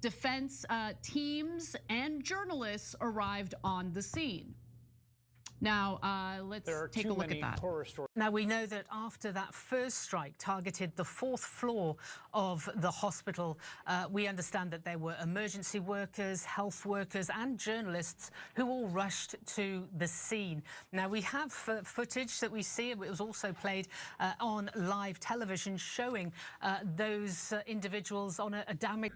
defense teams and journalists arrived on the scene. Now, let's take a look at that. Now, we know that after that first strike targeted the 4th floor of the hospital, we understand that there were emergency workers, health workers, and journalists who all rushed to the scene. Now, we have footage that we see. It was also played on live television showing those individuals on a damaged.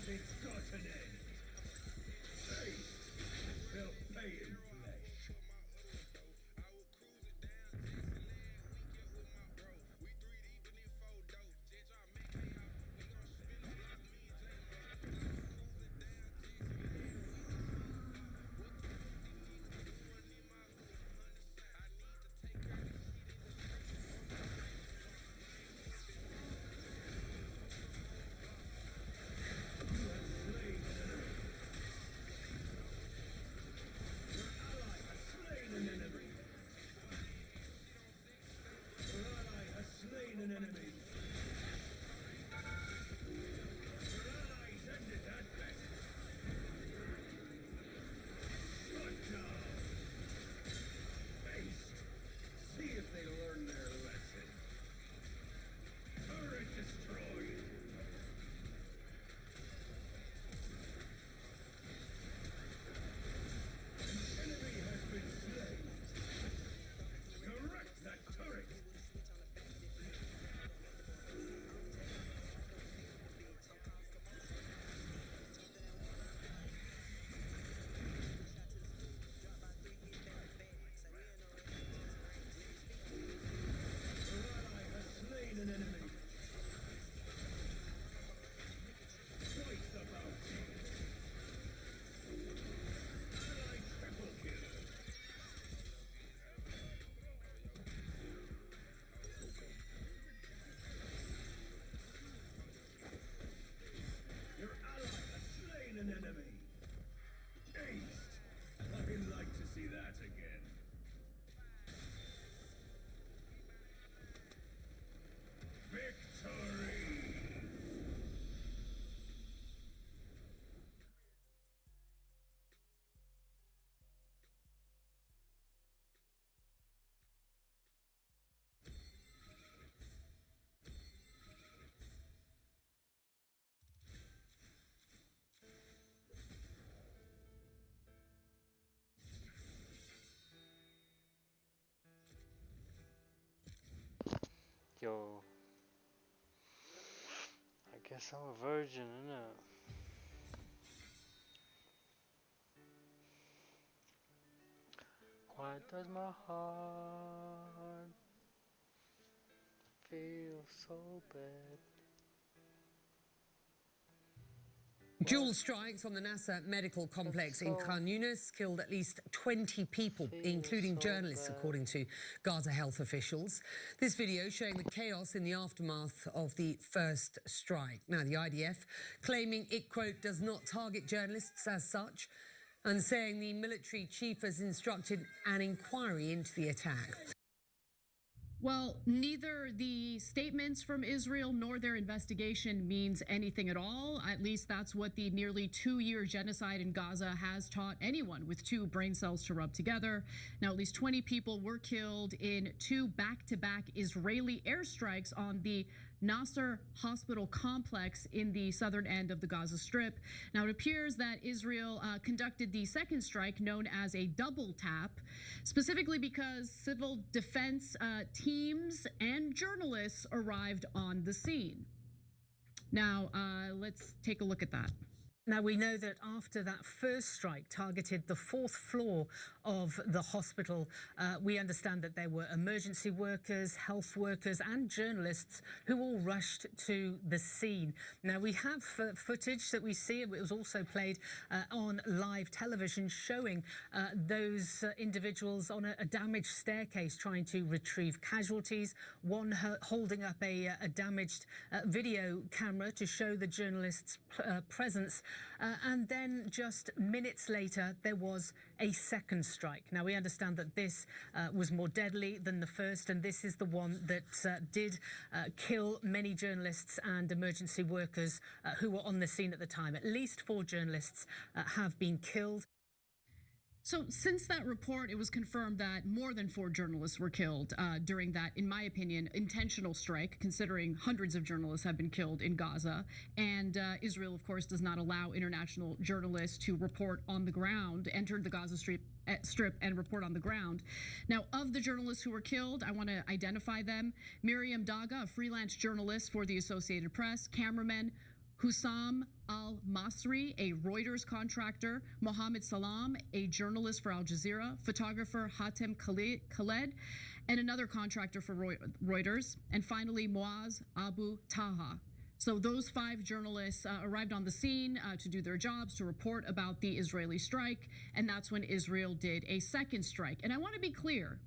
It's got an end. Taste. They'll pay in flesh. An enemy. Your allies ended that battle. Shut down. Haste. See if they learn their lesson. Turret destroyed. An enemy has been slain. Direct that turret. An enemy. Twice the bounty. Ally triple kill. Your ally has slain an enemy. Aced. I'd like to see that again. Victory! Yo, I guess I'm a virgin, innit? Why does my heart feel so bad? Dual strikes on the Nasser medical complex in Khan Yunis killed at least 20 people, including journalists, according to Gaza health officials. This video showing the chaos in the aftermath of the first strike. Now, the IDF claiming it, quote, does not target journalists as such, and saying the military chief has instructed an inquiry into the attack. Well, neither the statements from Israel nor their investigation means anything at all. At least that's what the nearly 2-year genocide in Gaza has taught anyone with 2 brain cells to rub together. Now, at least 20 people were killed in 2 back-to-back Israeli airstrikes on the Nasser hospital complex in the southern end of the Gaza Strip. Now, it appears that Israel conducted the second strike, known as a double tap, specifically because civil defense teams and journalists arrived on the scene. Now, let's take a look at that. Now, we know that after that first strike targeted the 4th floor of the hospital, we understand that there were emergency workers, health workers and journalists who all rushed to the scene. Now, we have footage that we see, it was also played on live television, showing those individuals on a damaged staircase trying to retrieve casualties, one holding up a damaged video camera to show the journalists' presence. And then just minutes later, there was a second strike. Now, we understand that this was more deadly than the first, and this is the one that did kill many journalists and emergency workers who were on the scene at the time. At least 4 journalists have been killed. So since that report, it was confirmed that more than 4 journalists were killed during that, in my opinion, intentional strike, considering hundreds of journalists have been killed in Gaza. And Israel, of course, does not allow international journalists to report on the ground, enter the Gaza Strip and report on the ground. Now, of the journalists who were killed, I want to identify them. Miriam Daga, a freelance journalist for the Associated Press, cameraman Hussam al-Masri, a Reuters contractor, Mohammed Salam, a journalist for Al Jazeera, photographer Hatem Khaled, and another contractor for Reuters, and finally Muaz Abu Taha. So those 5 journalists arrived on the scene to do their jobs, to report about the Israeli strike, and that's when Israel did a second strike. And I want to be clear.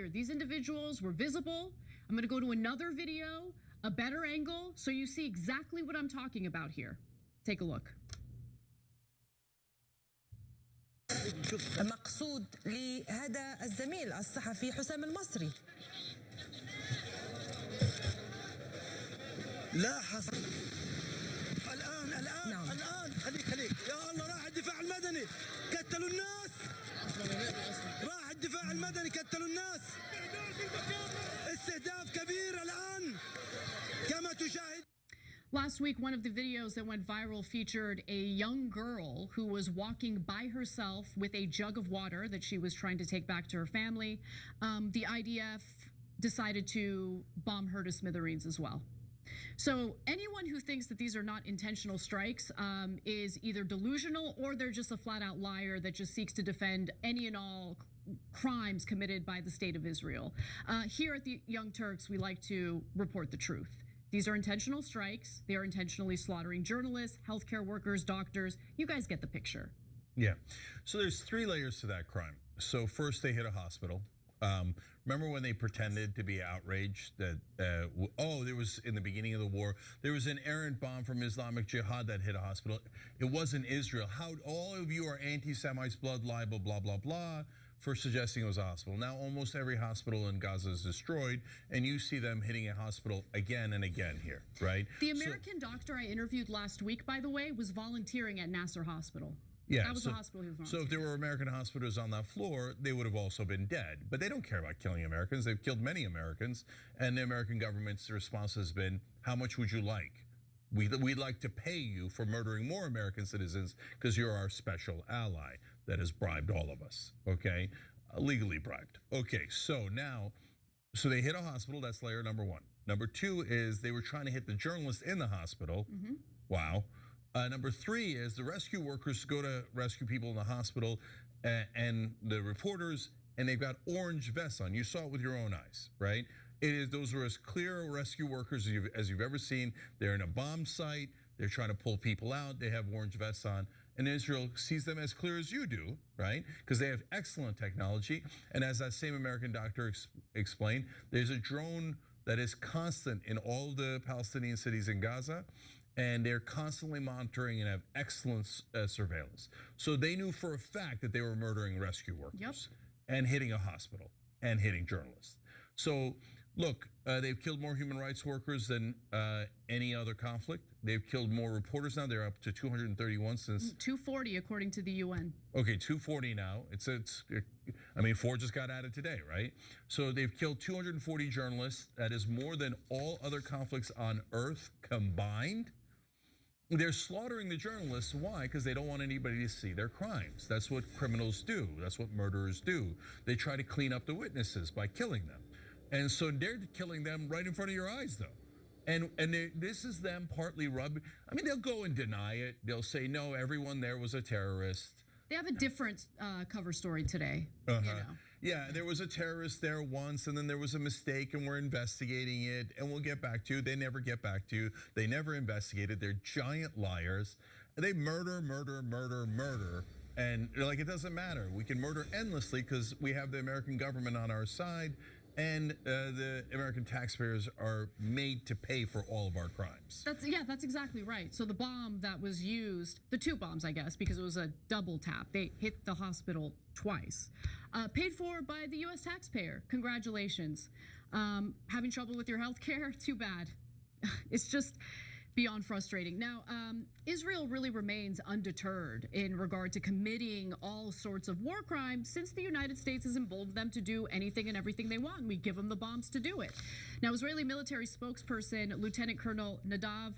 These individuals were visible. I'm going to go to another video, a better angle, so you see exactly what I'm talking about here. Take a look. مقصود لهذا الزميل الصحفي حسام المصري. لا حصل الآن خليك يا الله راح الدفاع المدني قتلوا الناس راح الدفاع المدني قتلوا الناس استهداف كبير الآن كما تشاهد. Last week, one of the videos that went viral featured a young girl who was walking by herself with a jug of water that she was trying to take back to her family. The IDF decided to bomb her to smithereens as well. So anyone who thinks that these are not intentional strikes is either delusional or they're just a flat-out liar that just seeks to defend any and all crimes committed by the state of Israel. Here at the Young Turks, we like to report the truth. These are intentional strikes. They are intentionally slaughtering journalists, healthcare workers, doctors. You guys get the picture. Yeah. So there's 3 layers to that crime. So first they hit a hospital. Remember when they pretended to be outraged that, there was in the beginning of the war, there was an errant bomb from Islamic Jihad that hit a hospital. It wasn't Israel. How all of you are anti-Semites, blood libel, blah, blah, blah, for suggesting it was a hospital. Now almost every hospital in Gaza is destroyed, and you see them hitting a hospital again and again here, right? The American doctor I interviewed last week, by the way, was volunteering at Nasser Hospital. Yeah, that was the hospital he was volunteering. So if there were American hospitals on that floor, they would have also been dead. But they don't care about killing Americans. They've killed many Americans, and the American government's response has been, how much would you like? We'd like to pay you for murdering more American citizens because you're our special ally that has bribed all of us, okay? Legally bribed. Okay, so they hit a hospital, that's layer number 1. Number 2 is they were trying to hit the journalist in the hospital. Mm-hmm. Wow. Number 3 is the rescue workers go to rescue people in the hospital and the reporters, and they've got orange vests on. You saw it with your own eyes, right? Those are as clear rescue workers as you've ever seen. They're in a bomb site. They're trying to pull people out. They have orange vests on. And Israel sees them as clear as you do, right? Because they have excellent technology. And as that same American doctor explained, there's a drone that is constant in all the Palestinian cities in Gaza. And they're constantly monitoring and have excellent surveillance. So they knew for a fact that they were murdering rescue workers and hitting a hospital and hitting journalists. So look, they've killed more human rights workers than any other conflict. They've killed more reporters now. They're up to 231 since 240 according to the UN. Okay, 240 now. I mean, 4 just got added today, right? So they've killed 240 journalists. That is more than all other conflicts on earth combined. They're slaughtering the journalists. Why? Because they don't want anybody to see their crimes. That's what criminals do. That's what murderers do. They try to clean up the witnesses by killing them. And so they're killing them right in front of your eyes, though. And this is them partly rubbing. I mean, they'll go and deny it. They'll say, no, everyone there was a terrorist. They have a different cover story today. You know. Yeah, there was a terrorist there once, and then there was a mistake, and we're investigating it, and we'll get back to you. They never get back to you. They never investigated. They're giant liars. They murder, and they're like, it doesn't matter. We can murder endlessly because we have the American government on our side, and the American taxpayers are made to pay for all of our crimes. That's exactly right. So the bomb that was used, the 2 bombs, I guess, because it was a double tap. They hit the hospital twice. Paid for by the US taxpayer. Congratulations. Having trouble with your health care? Too bad. It's just beyond frustrating. Now, Israel really remains undeterred in regard to committing all sorts of war crimes since the United States has emboldened them to do anything and everything they want. We give them the bombs to do it. Now, Israeli military spokesperson Lieutenant Colonel Nadav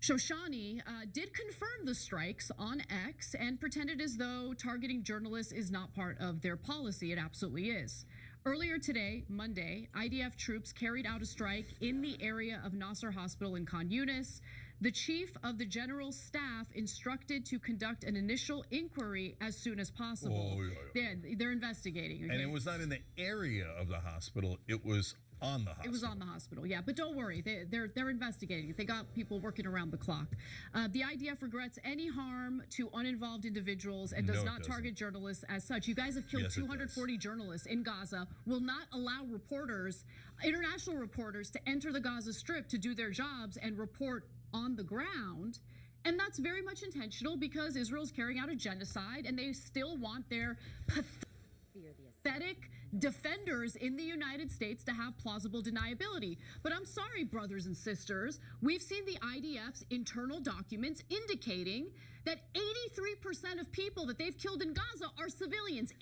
Shoshani did confirm the strikes on X and pretended as though targeting journalists is not part of their policy. It absolutely is. Earlier today, Monday, IDF troops carried out a strike in the area of Nasser Hospital in Khan Yunis. The chief of the general staff instructed to conduct an initial inquiry as soon as possible. They're investigating. Okay? And it was not in the area of the hospital, it was on the hospital. It was on the hospital, yeah. But don't worry, they're investigating. They got people working around the clock. The IDF regrets any harm to uninvolved individuals and does not target journalists as such. You guys have killed 240 journalists in Gaza, will not allow reporters, international reporters, to enter the Gaza Strip to do their jobs and report on the ground. And that's very much intentional because Israel's carrying out a genocide and they still want their pathetic defenders in the United States to have plausible deniability. But I'm sorry, brothers and sisters, we've seen the IDF's internal documents indicating that 83% of people that they've killed in Gaza are civilians.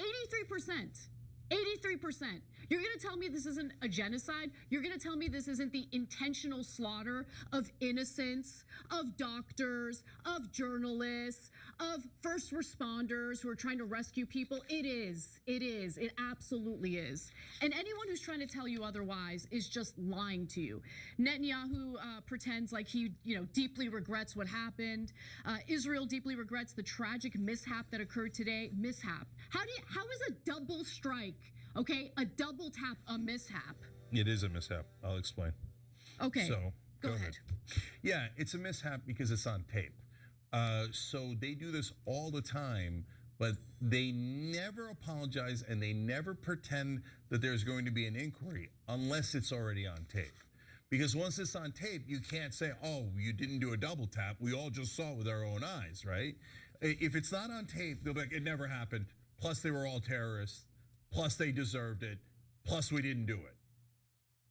83%. 83%. You're going to tell me this isn't a genocide? You're going to tell me this isn't the intentional slaughter of innocents, of doctors, of journalists, of first responders who are trying to rescue people? It is. It is. It absolutely is. And anyone who's trying to tell you otherwise is just lying to you. Netanyahu pretends like he, deeply regrets what happened. Israel deeply regrets the tragic mishap that occurred today. Mishap. How is a double strike? Okay, a double tap a mishap? It is a mishap. I'll explain. Okay. So go ahead. Yeah, it's a mishap because it's on tape. So they do this all the time, but they never apologize and they never pretend that there's going to be an inquiry unless it's already on tape. Because once it's on tape, you can't say, oh, you didn't do a double tap. We all just saw it with our own eyes, right? If it's not on tape, they'll be like, it never happened. Plus they were all terrorists. Plus they deserved it. Plus we didn't do it.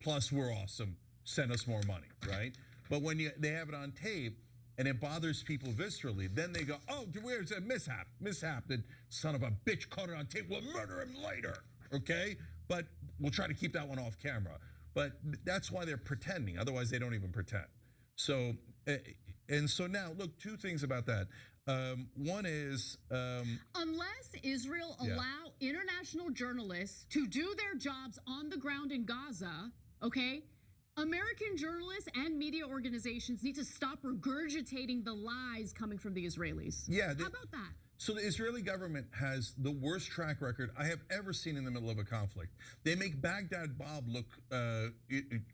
Plus we're awesome. Send us more money, right? But when they have it on tape and it bothers people viscerally, then they go, oh, where's a mishap? Mishap, that son of a bitch caught it on tape. We'll murder him later, okay? But we'll try to keep that one off camera. But that's why they're pretending. Otherwise they don't even pretend. So, and so now, look, two things about that. One is unless Israel allow international journalists to do their jobs on the ground in Gaza, okay, American journalists and media organizations need to stop regurgitating the lies coming from the Israelis. Yeah, how about that? So the Israeli government has the worst track record I have ever seen in the middle of a conflict. They make Baghdad Bob look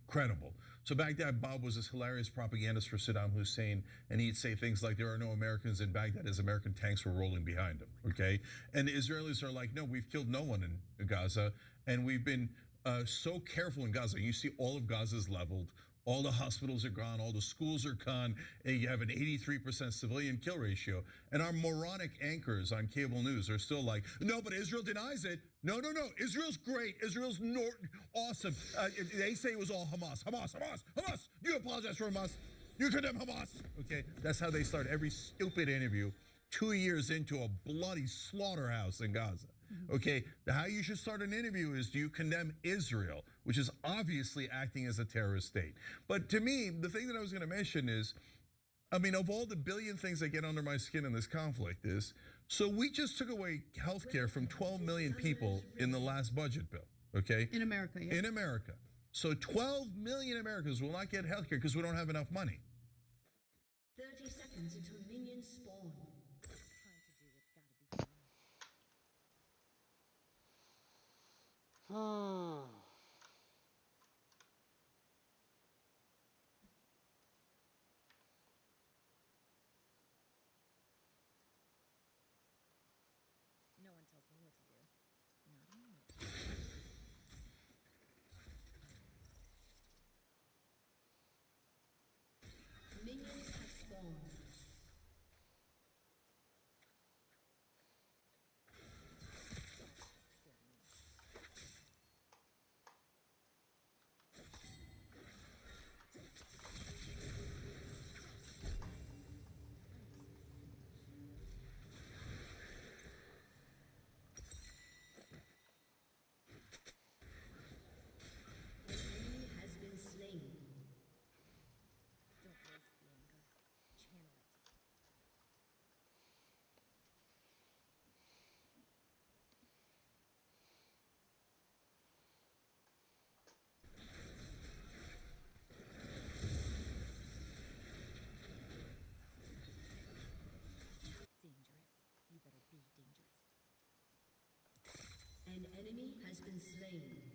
credible. So Baghdad Bob was this hilarious propagandist for Saddam Hussein, and he'd say things like there are no Americans in Baghdad as American tanks were rolling behind him, okay? And the Israelis are like, no, we've killed no one in Gaza, and we've been so careful in Gaza. You see all of Gaza's leveled. All the hospitals are gone, all the schools are gone, and you have an 83% civilian kill ratio. And our moronic anchors on cable news are still like, no, but Israel denies it. No, Israel's great, Israel's awesome. They say it was all Hamas. You apologize for Hamas, you condemn Hamas. Okay, that's how they start every stupid interview 2 years into a bloody slaughterhouse in Gaza. Okay, how you should start an interview is, do you condemn Israel, which is obviously acting as a terrorist state? But to me, the thing that I was going to mention is, I mean, of all the billion things that get under my skin in this conflict is, so we just took away healthcare from 12 million people in the last budget bill, okay? In America, yeah. In America. So 12 million Americans will not get healthcare because we don't have enough money. 30 seconds until minions spawn. No one tells me what to do. Not a minute. Minions have spawned. enemy has been slain.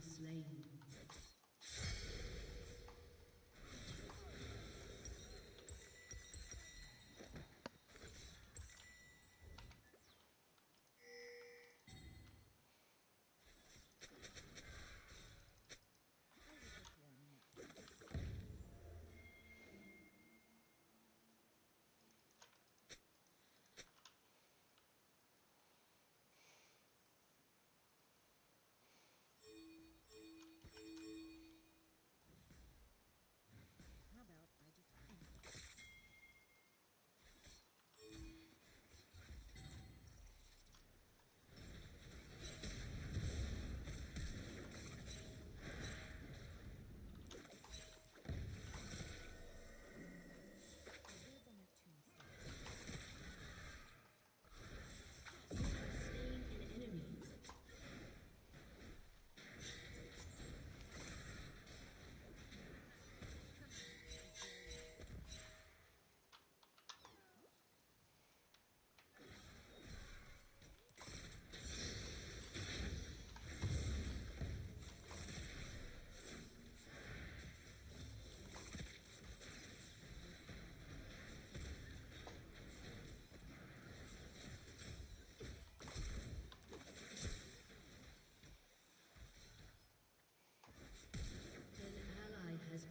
Slain.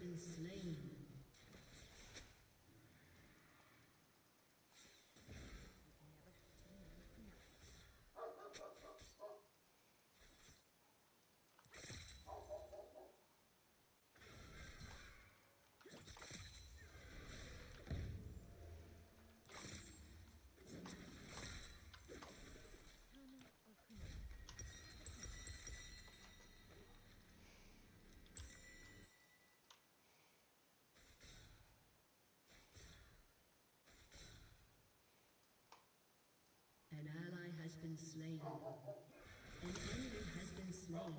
Been slain. An ally has been slain. An enemy has been slain.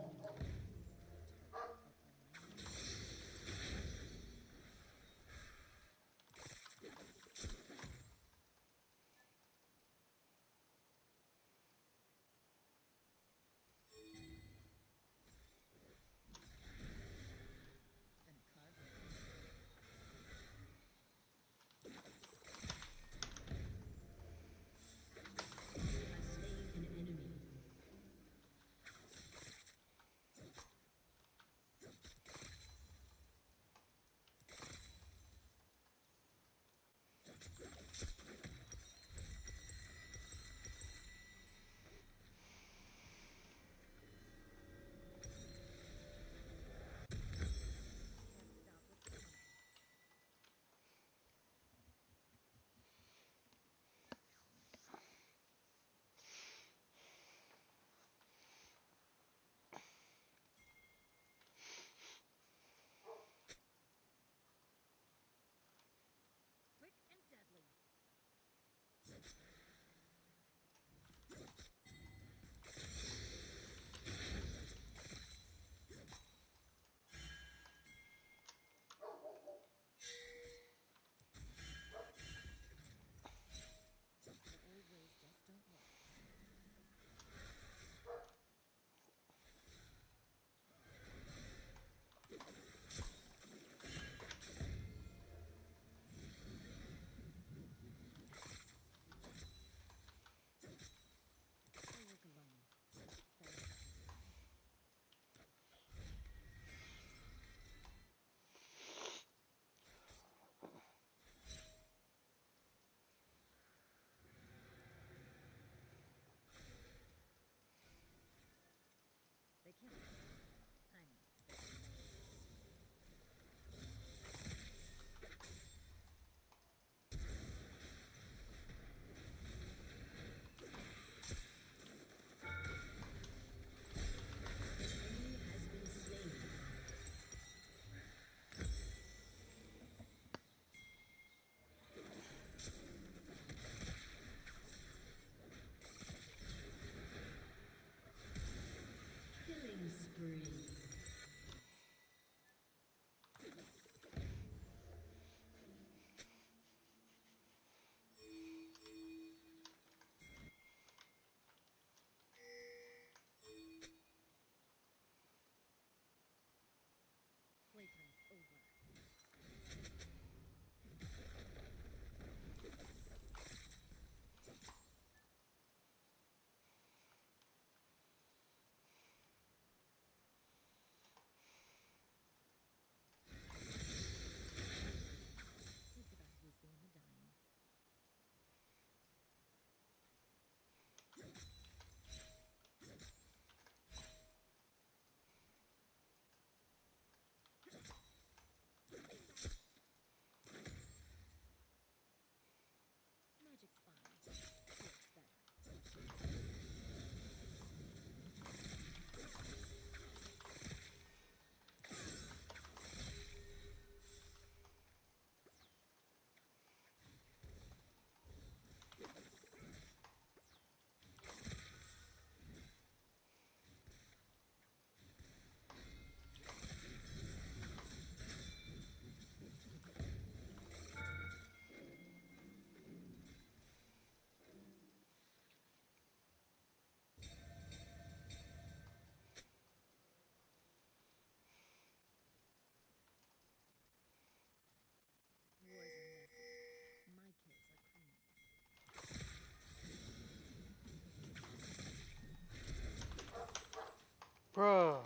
Bruh.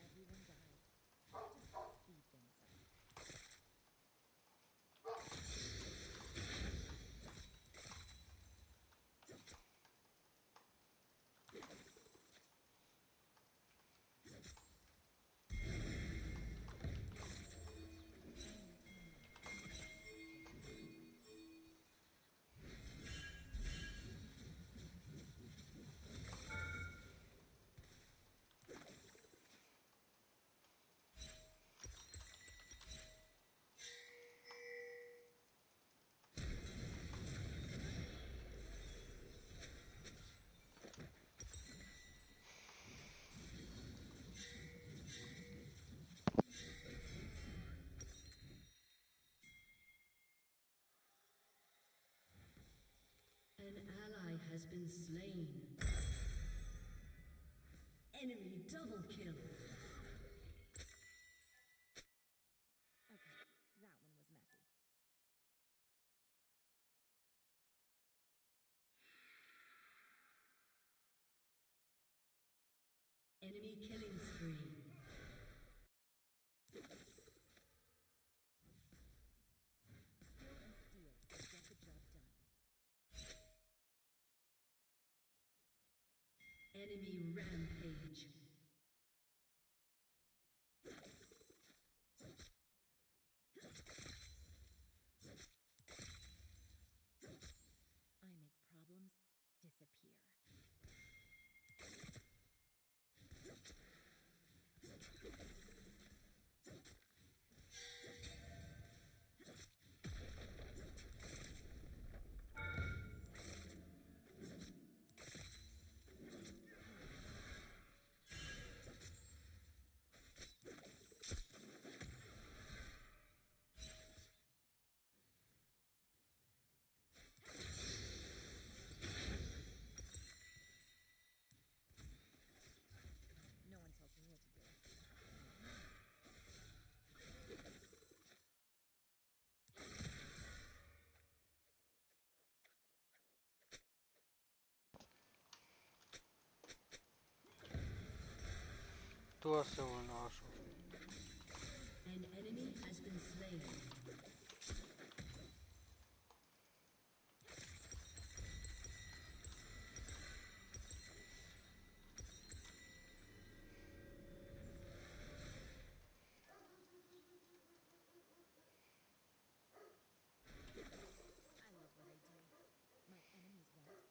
Everyone dies. Just speed things up. An ally has been slain. Enemy double kill. Okay, that one was messy. Enemy killing spree. Steel and steel will get the job done. Enemy rampage. I make problems disappear. No one tells me what to do. Tu haces un oso. An enemy has been slain. I love what I do. My enemies won't.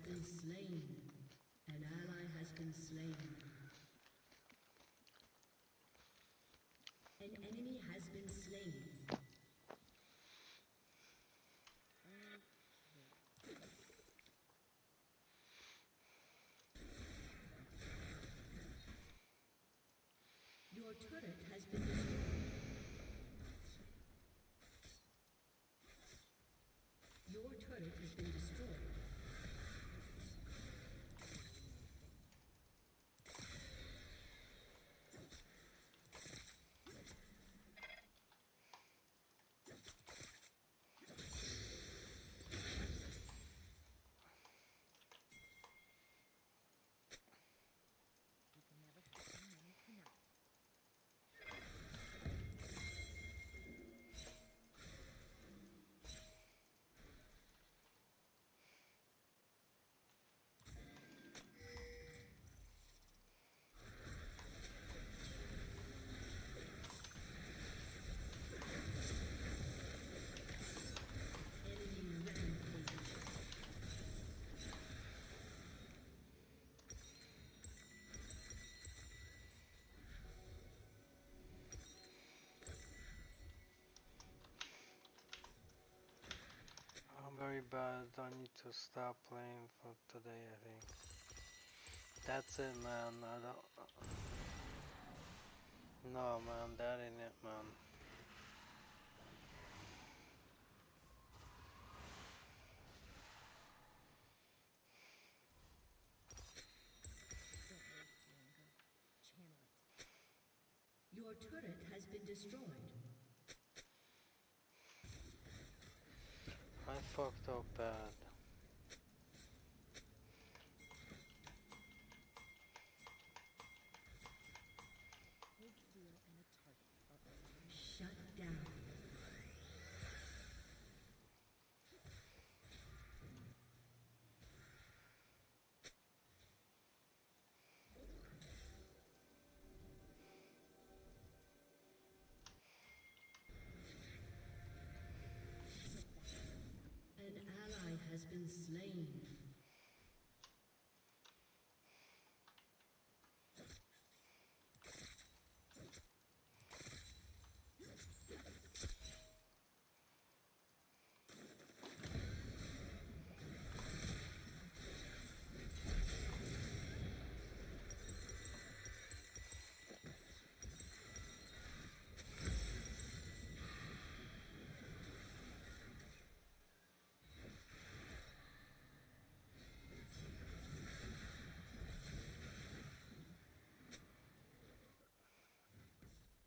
been slain. An ally has been slain. An enemy has been slain. Your turret has been destroyed. Your turret has been destroyed. You can never have too many cannot. Enemy rampage. I'm very bad. I need to stop playing for today, I think. That's it, man. I don't. No, man, that ain't it, man. Don't waste your anger. Channel it. Your turret has been destroyed. I fucked up bad. Hold still and the target are aligned. Shut down. An ally has been slain.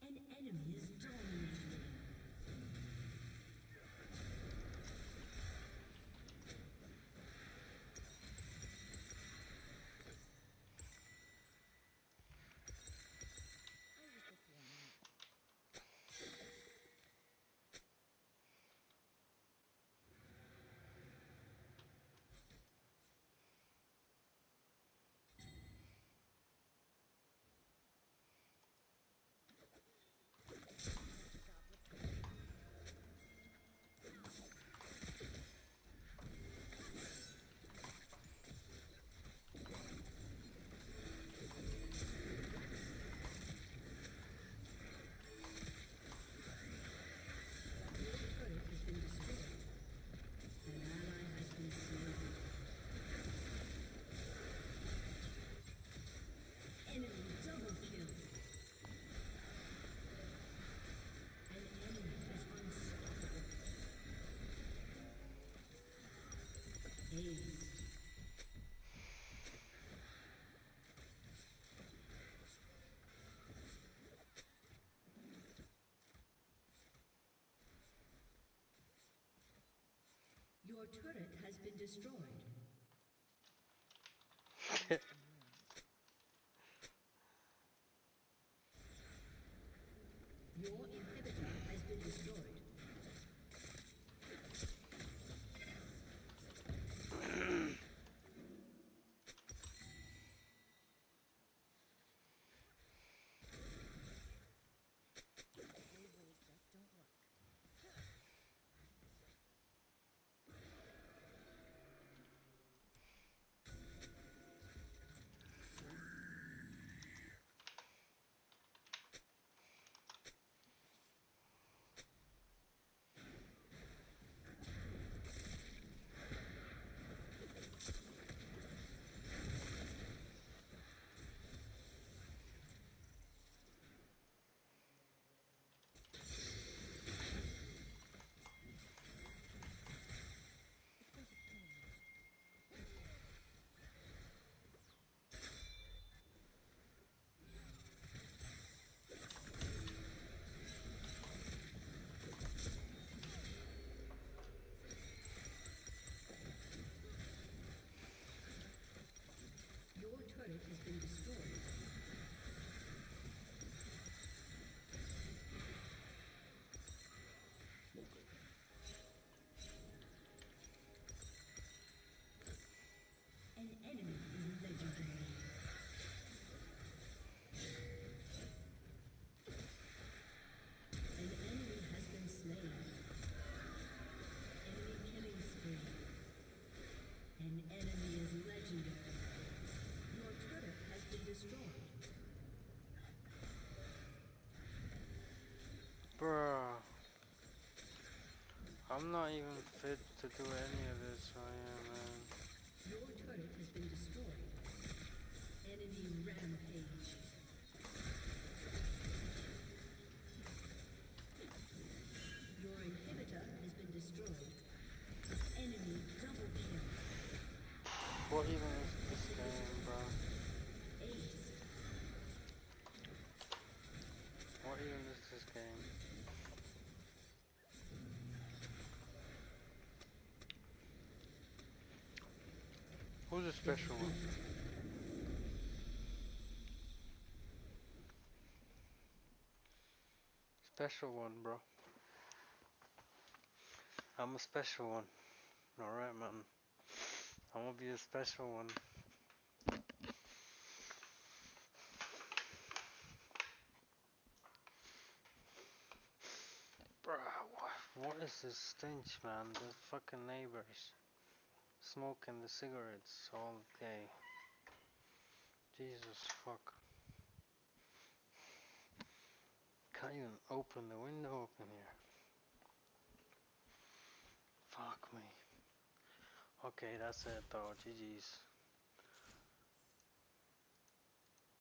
An enemy is dominating. I was just warming up. Stop what's happening. Your turret has been destroyed. An ally has been slain. Enemy double kill. An enemy is unstoppable. Aced. Your turret has been destroyed. Your inhibitor has been destroyed. Old ways just don't work. I'm not even fit to do any of this right here, man. Your turret has been destroyed. Enemy rampage. Your inhibitor has been destroyed. Enemy double kill. What even is this game, bro? Ace. What even is this game? Who's a special one? Special one, bro. I'm a special one. Alright, man. I'm gonna be a special one. Bruh, what is this stench, man? The fucking neighbors smoking the cigarettes all day. Jesus fuck. Can't even open the window up in here. Fuck me. Okay, that's it though. GG's.